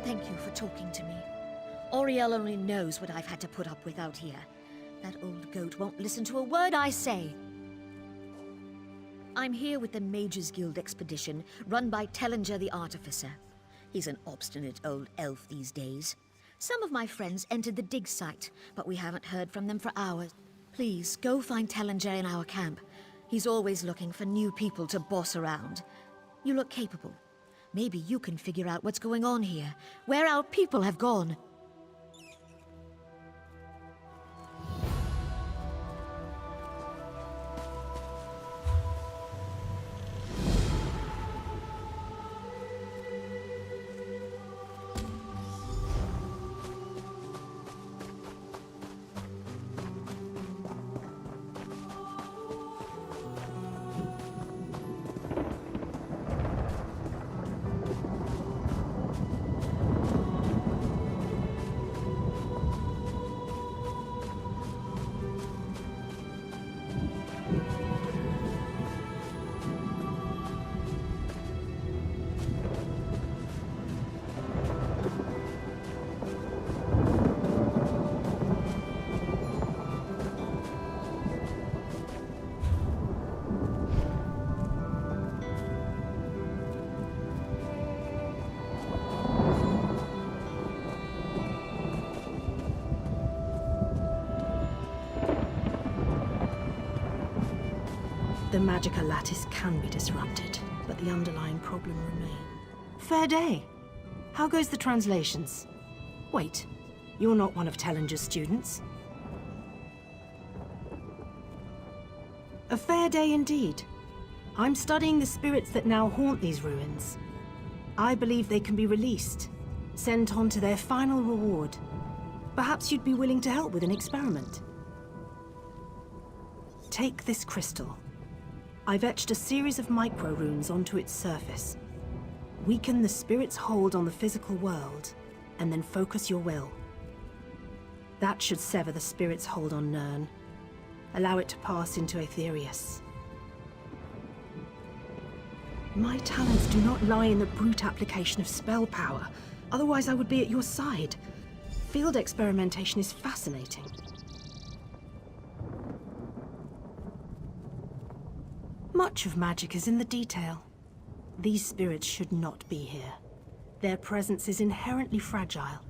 Thank you for talking to me. Auriel only knows what I've had to put up with out here. That old goat won't listen to a word I say. I'm here with the Mages Guild expedition, run by Tellinger the Artificer. He's an obstinate old elf these days. Some of my friends entered the dig site, but we haven't heard from them for hours. Please, go find Tellinger in our camp. He's always looking for new people to boss around. You look capable. Maybe you can figure out what's going on here, where our people have gone. The magical lattice can be disrupted, but the underlying problem remains. Fair day. How goes the translations? Wait, you're not one of Tellinger's students? A fair day indeed. I'm studying the spirits that now haunt these ruins. I believe they can be released, sent on to their final reward. Perhaps you'd be willing to help with an experiment. Take this crystal. I've etched a series of micro-runes onto its surface. Weaken the spirit's hold on the physical world, and then focus your will. That should sever the spirit's hold on Nirn. Allow it to pass into Aetherius. My talents do not lie in the brute application of spell power. Otherwise, I would be at your side. Field experimentation is fascinating. Much of magic is in the detail. These spirits should not be here. Their presence is inherently fragile.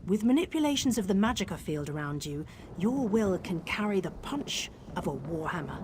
With manipulations of the magicka field around you, your will can carry the punch of a warhammer.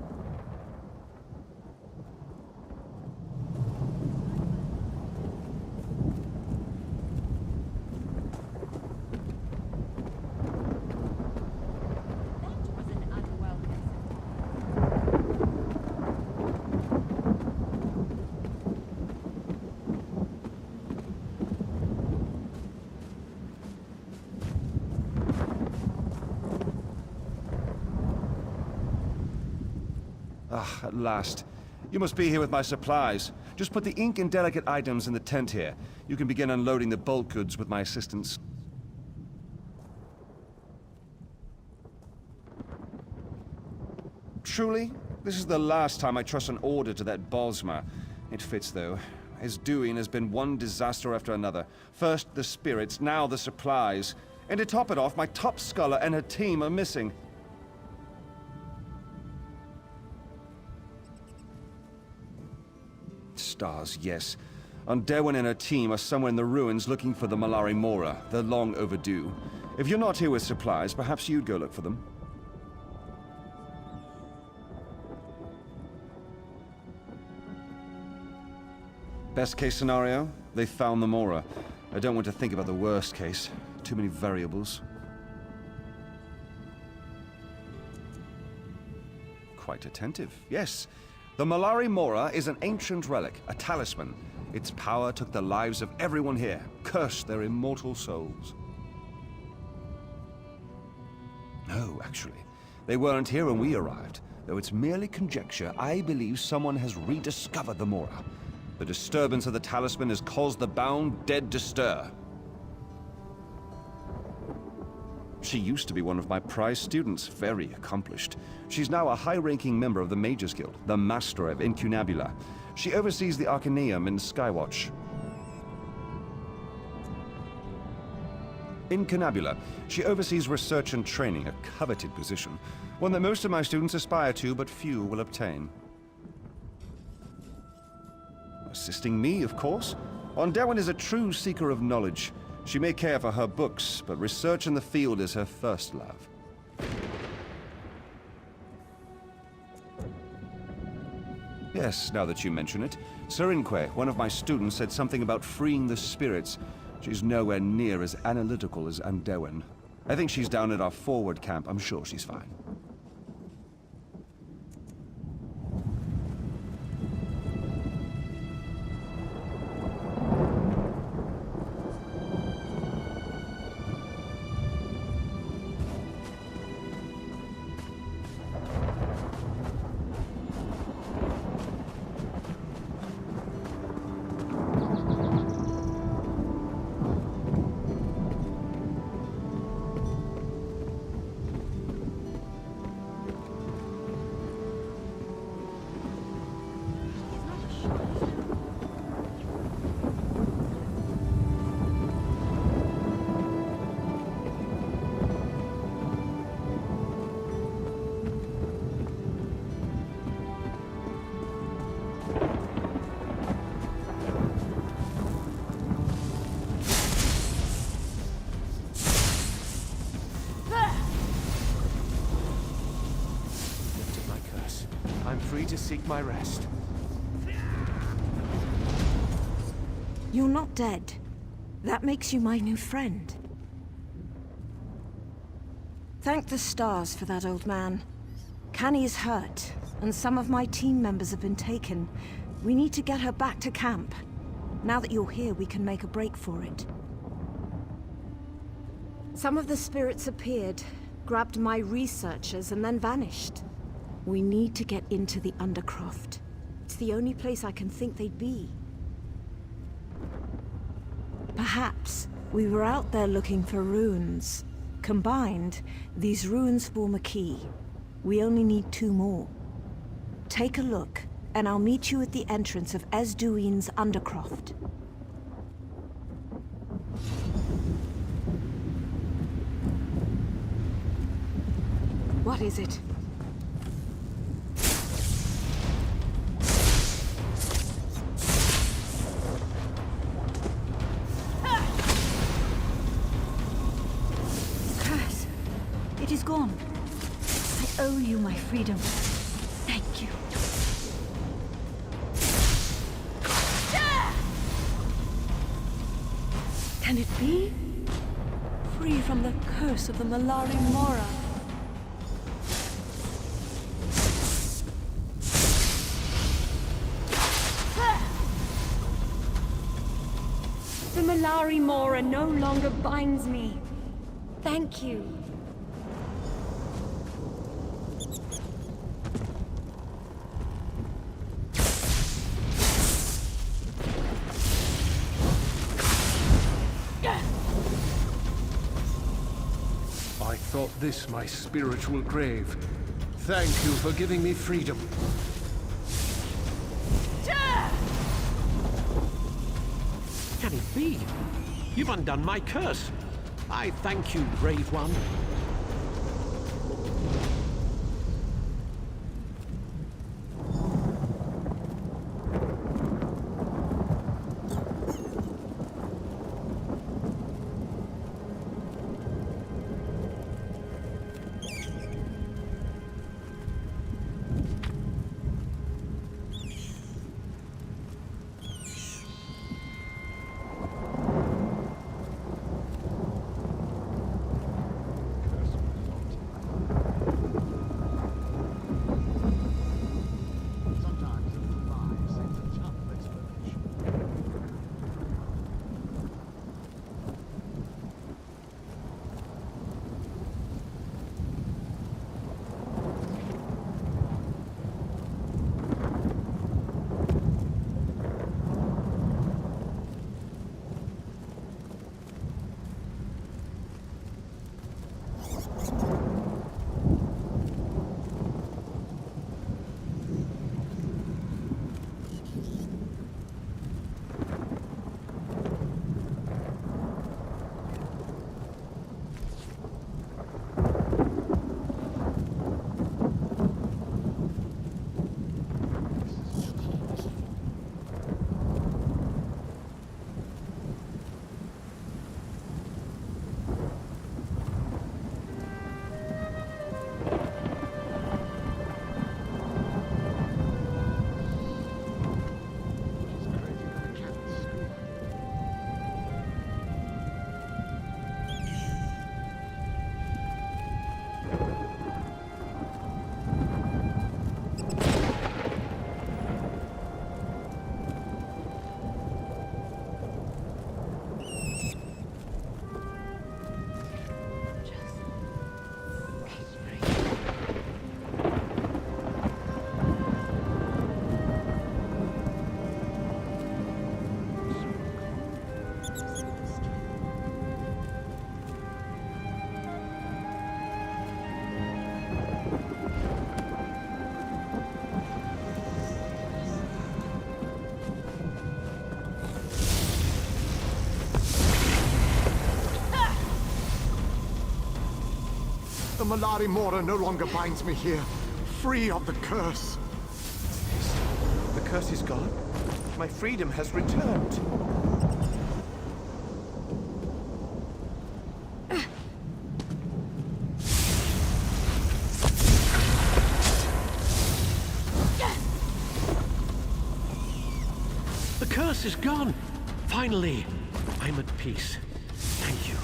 Ah, at last. You must be here with my supplies. Just put the ink and delicate items in the tent here. You can begin unloading the bulk goods with my assistance. Truly, this is the last time I trust an order to that Bosma. It fits, though. Ezduiin has been one disaster after another. First the spirits, now the supplies. And to top it off, my top scholar and her team are missing. Stars, yes. Derwin and her team are somewhere in the ruins looking for the Malari Mora. They're long overdue. If you're not here with supplies, perhaps you'd go look for them. Best case scenario, they found the Mora. I don't want to think about the worst case. Too many variables. Quite attentive, yes. The Malari Mora is an ancient relic, a talisman. Its power took the lives of everyone here. Curse their immortal souls. No, actually. They weren't here when we arrived. Though it's merely conjecture, I believe someone has rediscovered the Mora. The disturbance of the talisman has caused the bound dead to stir. She used to be one of my prize students, very accomplished. She's now a high-ranking member of the Mages Guild, the Master of Incunabula. She oversees the Arcaneum in Skywatch. Incunabula. She oversees research and training, a coveted position. One that most of my students aspire to, but few will obtain. Assisting me, of course. Ondarwin is a true seeker of knowledge. She may care for her books, but research in the field is her first love. Yes, now that you mention it. Serinque, one of my students, said something about freeing the spirits. She's nowhere near as analytical as Ondarwin. I think she's down at our forward camp. I'm sure she's fine. Free to seek my rest. You're not dead. That makes you my new friend. Thank the stars for that, old man. Canny is hurt, and some of my team members have been taken. We need to get her back to camp. Now that you're here, we can make a break for it. Some of the spirits appeared, grabbed my researchers, and then vanished. We need to get into the Undercroft. It's the only place I can think they'd be. Perhaps we were out there looking for runes. Combined, these runes form a key. We only need 2 more. Take a look, and I'll meet you at the entrance of Ezduin's Undercroft. What is it? It is gone. I owe you my freedom. Thank you. Can it be? Free from the curse of the Malari Mora. The Malari Mora no longer binds me. Thank you. I thought this my spiritual grave. Thank you for giving me freedom. Can it be? You've undone my curse. I thank you, brave one. The Malari Mora no longer binds me here, free of the curse. The curse is gone. My freedom has returned. The curse is gone. Finally, I'm at peace. Thank you.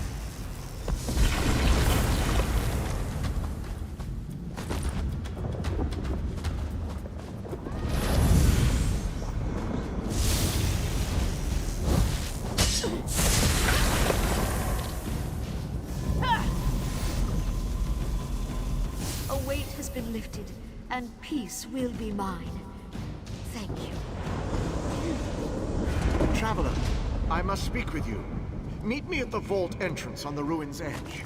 A weight has been lifted, and peace will be mine. Thank you. Traveler, I must speak with you. Meet me at the vault entrance on the ruin's edge.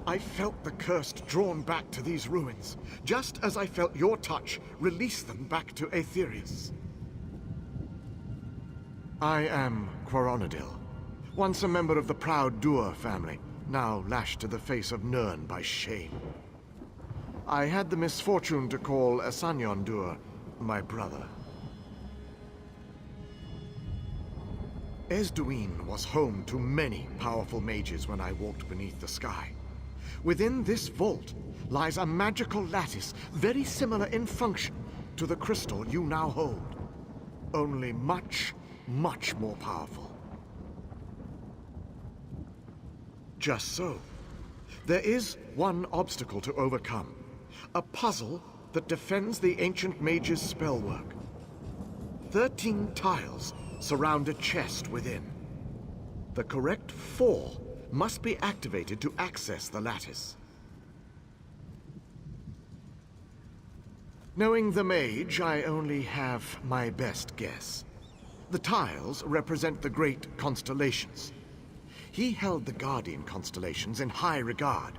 I felt the cursed drawn back to these ruins, just as I felt your touch release them back to Aetherius. I am Quaronadil, once a member of the proud Dur family, now lashed to the face of Nirn by shame. I had the misfortune to call Asanyon Dur my brother. Ezduiin was home to many powerful mages when I walked beneath the sky. Within this vault lies a magical lattice very similar in function to the crystal you now hold. Only much, much more powerful. Just so. There is one obstacle to overcome. A puzzle that defends the ancient mage's spellwork. 13 tiles surround a chest within. The correct 4 must be activated to access the lattice. Knowing the mage, I only have my best guess. The tiles represent the great constellations. He held the Guardian constellations in high regard.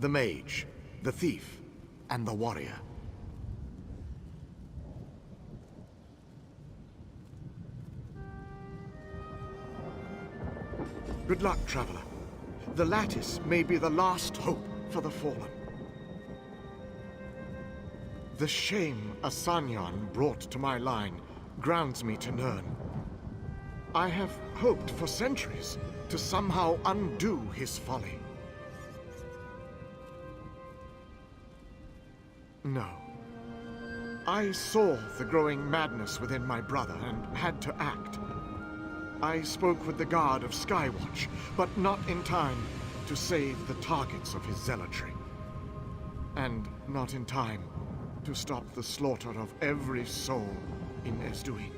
The mage, the thief, and the warrior. Good luck, traveler. The lattice may be the last hope for the fallen. The shame Asanyon brought to my line grounds me to Nirn. I have hoped for centuries to somehow undo his folly. No. I saw the growing madness within my brother and had to act. I spoke with the guard of Skywatch, but not in time to save the targets of his zealotry. And not in time to stop the slaughter of every soul in Ezduiin.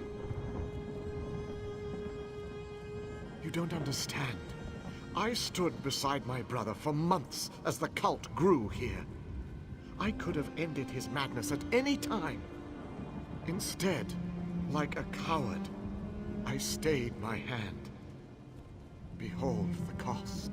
You don't understand. I stood beside my brother for months as the cult grew here. I could have ended his madness at any time. Instead, like a coward, I stayed my hand. Behold the cost.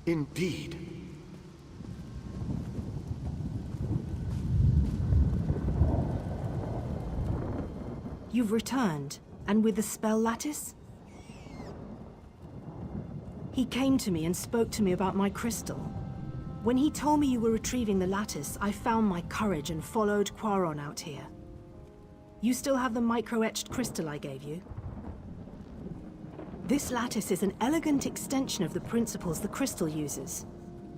Indeed. You've returned, and with the spell lattice? He came to me and spoke to me about my crystal. When he told me you were retrieving the lattice, I found my courage and followed Quaron out here. You still have the micro-etched crystal I gave you? This lattice is an elegant extension of the principles the crystal uses.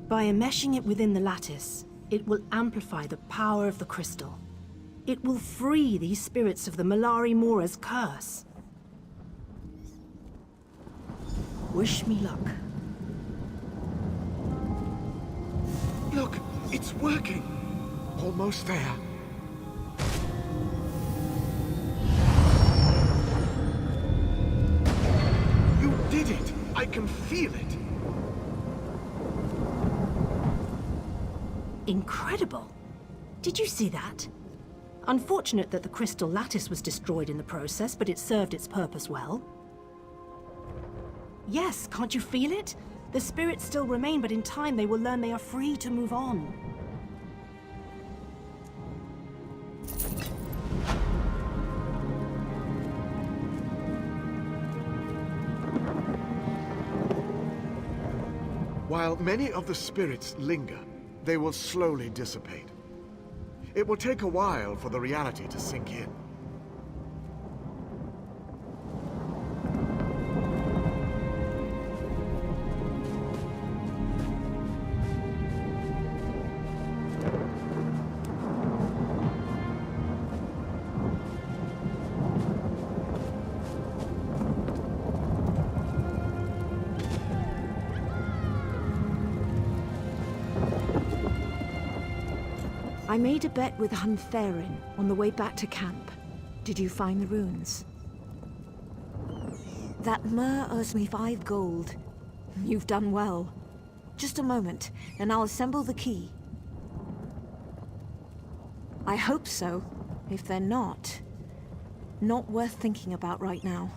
By enmeshing it within the lattice, it will amplify the power of the crystal. It will free these spirits of the Malari Mora's curse. Wish me luck. Look, it's working. Almost there. You did it! I can feel it! Incredible! Did you see that? Unfortunate that the crystal lattice was destroyed in the process, but it served its purpose well. Yes, can't you feel it? The spirits still remain, but in time they will learn they are free to move on. While many of the spirits linger, they will slowly dissipate. It will take a while for the reality to sink in. I made a bet with Huntherin on the way back to camp. Did you find the runes? That Mer owes me 5 gold. You've done well. Just a moment, and I'll assemble the key. I hope so. If they're not worth thinking about right now.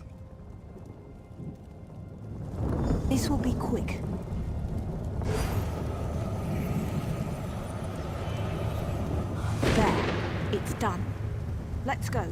This will be quick. There. It's done. Let's go.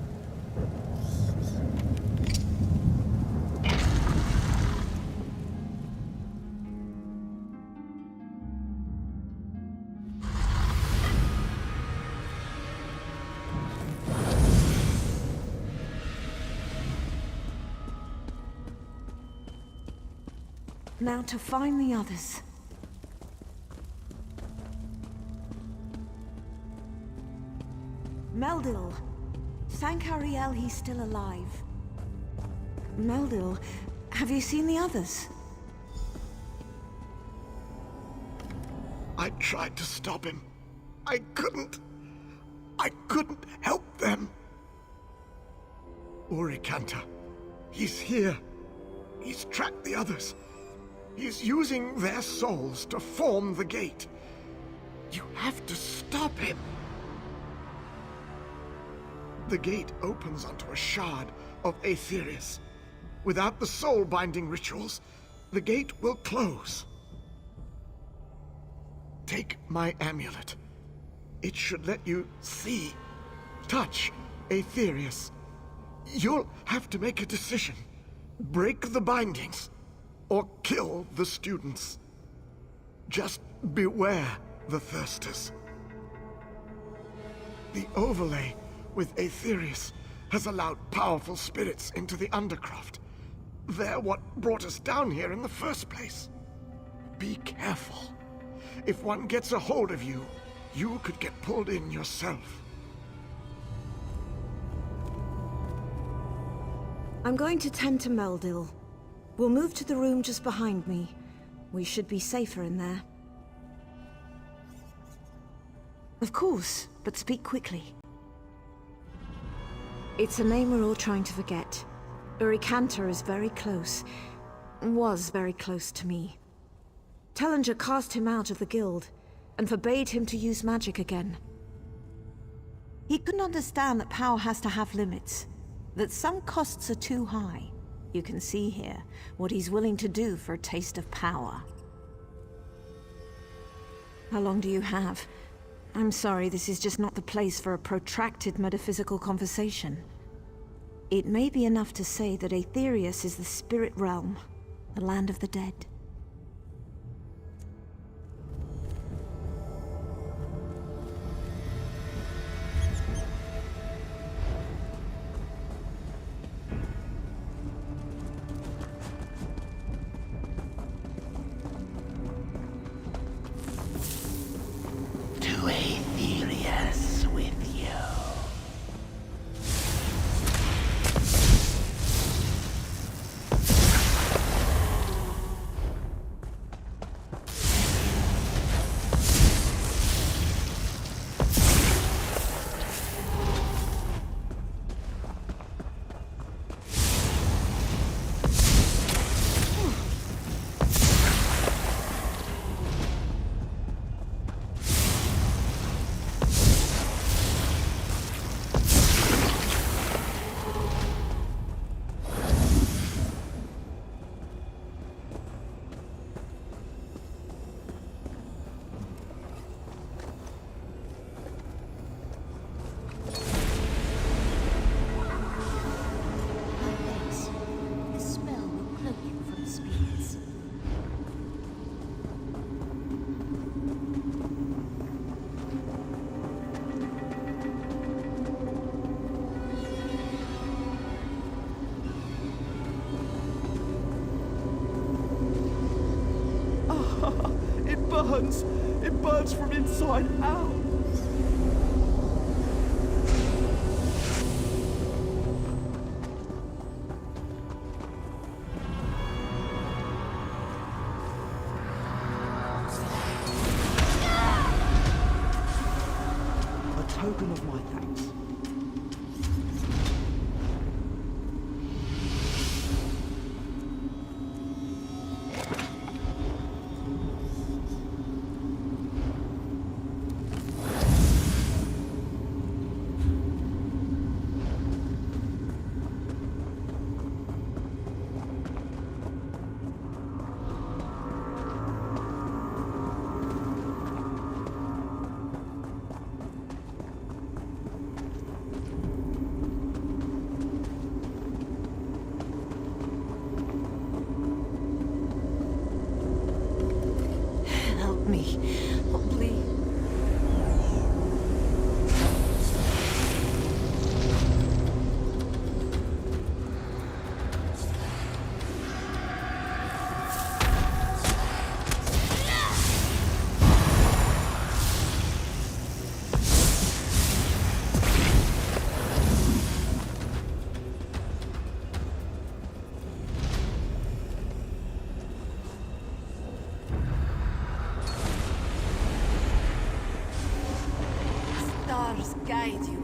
Now to find the others. Meldil. Thank Ariel he's still alive. Meldil, have you seen the others? I tried to stop him. I couldn't. I couldn't help them. Urikanta. He's here. He's tracked the others. He's using their souls to form the gate. You have to stop him. The gate opens onto a shard of Aetherius. Without the soul-binding rituals, the gate will close. Take my amulet. It should let you see, touch Aetherius. You'll have to make a decision. Break the bindings, or kill the students. Just beware the Thirsters. The overlay with Aetherius has allowed powerful spirits into the Undercroft. They're what brought us down here in the first place. Be careful. If one gets a hold of you, you could get pulled in yourself. I'm going to tend to Meldil. We'll move to the room just behind me. We should be safer in there. Of course, but speak quickly. It's a name we're all trying to forget. Urikanta is very close. Was very close to me. Tellinger cast him out of the guild, and forbade him to use magic again. He couldn't understand that power has to have limits, that some costs are too high. You can see here what he's willing to do for a taste of power. How long do you have? I'm sorry, this is just not the place for a protracted metaphysical conversation. It may be enough to say that Aetherius is the spirit realm, the land of the dead. It burns from inside out. A token of my thanks. help me. Oh, please. Stars guide you.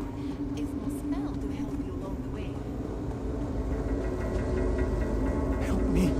It's my spell to help you along the way. Help me.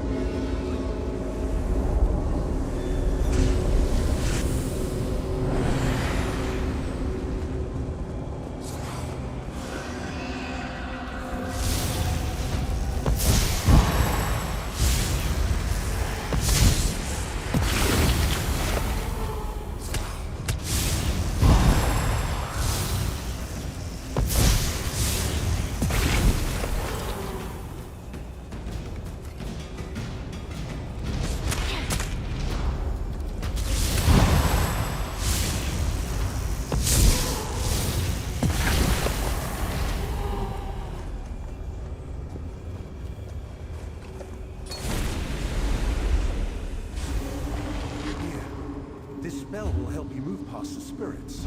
This spell will help you move past the spirits.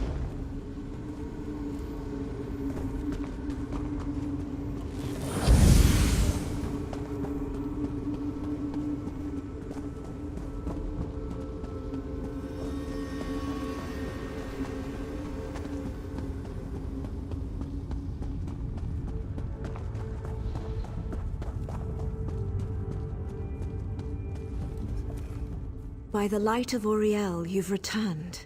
By the light of Auriel, you've returned.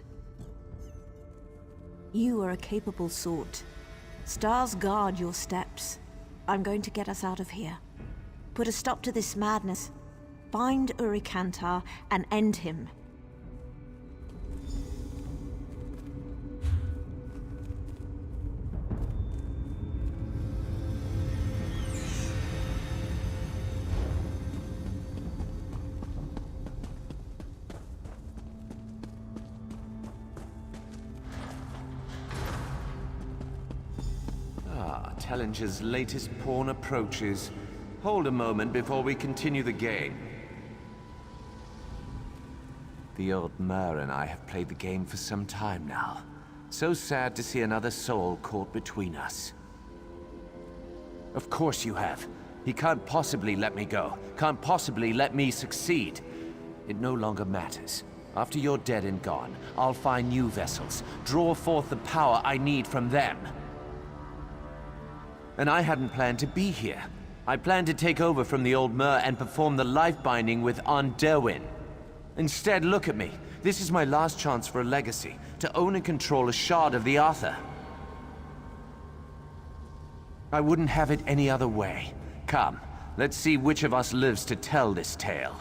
You are a capable sort. Stars guard your steps. I'm going to get us out of here. Put a stop to this madness. Find Urikantar and end him. Challenger's latest pawn approaches. Hold a moment before we continue the game. The old Mer and I have played the game for some time now. So sad to see another soul caught between us. Of course you have. He can't possibly let me go. Can't possibly let me succeed. It no longer matters. After you're dead and gone, I'll find new vessels, draw forth the power I need from them. And I hadn't planned to be here. I planned to take over from the old Mer and perform the life binding with Ezduiin. Instead, look at me. This is my last chance for a legacy, to own and control a shard of the Arthur. I wouldn't have it any other way. Come, let's see which of us lives to tell this tale.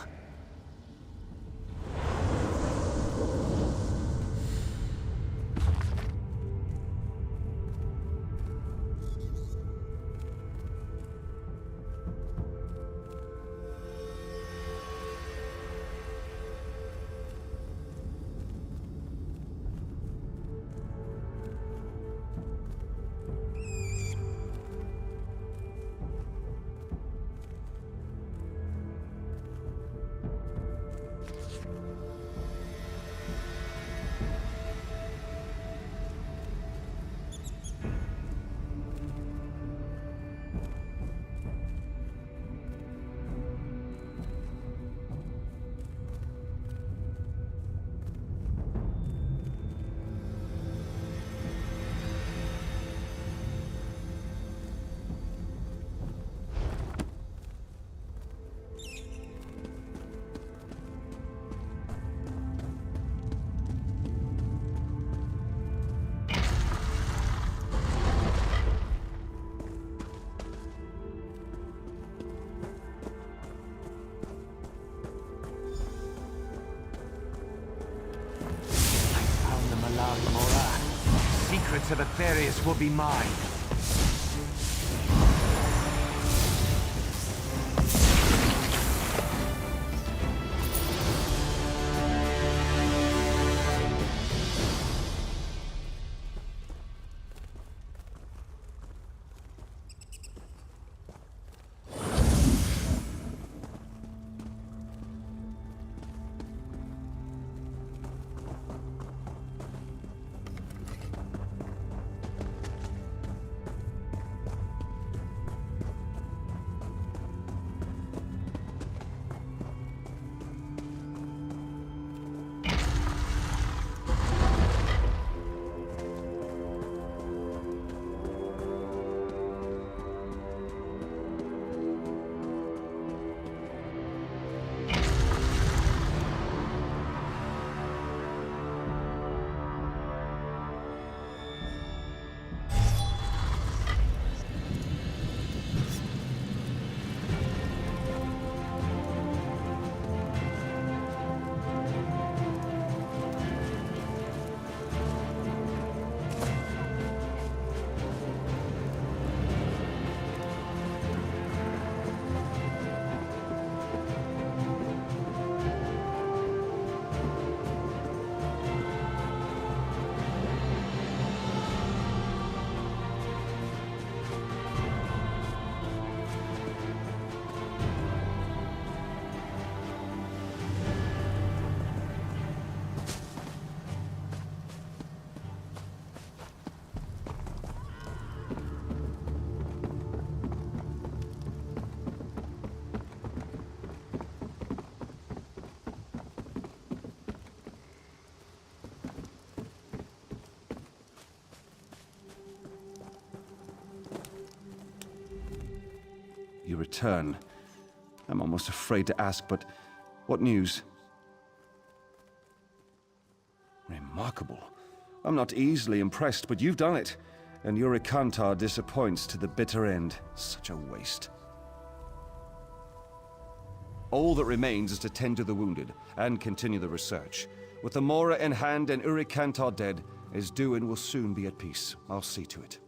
Secrets of Aetherius will be mine. return. I'm almost afraid to ask, but what news? Remarkable. I'm not easily impressed, but you've done it. And Urikantar disappoints to the bitter end. Such a waste. All that remains is to tend to the wounded, and continue the research. With the Mora in hand and Urikantar dead, Ezduiin will soon be at peace. I'll see to it.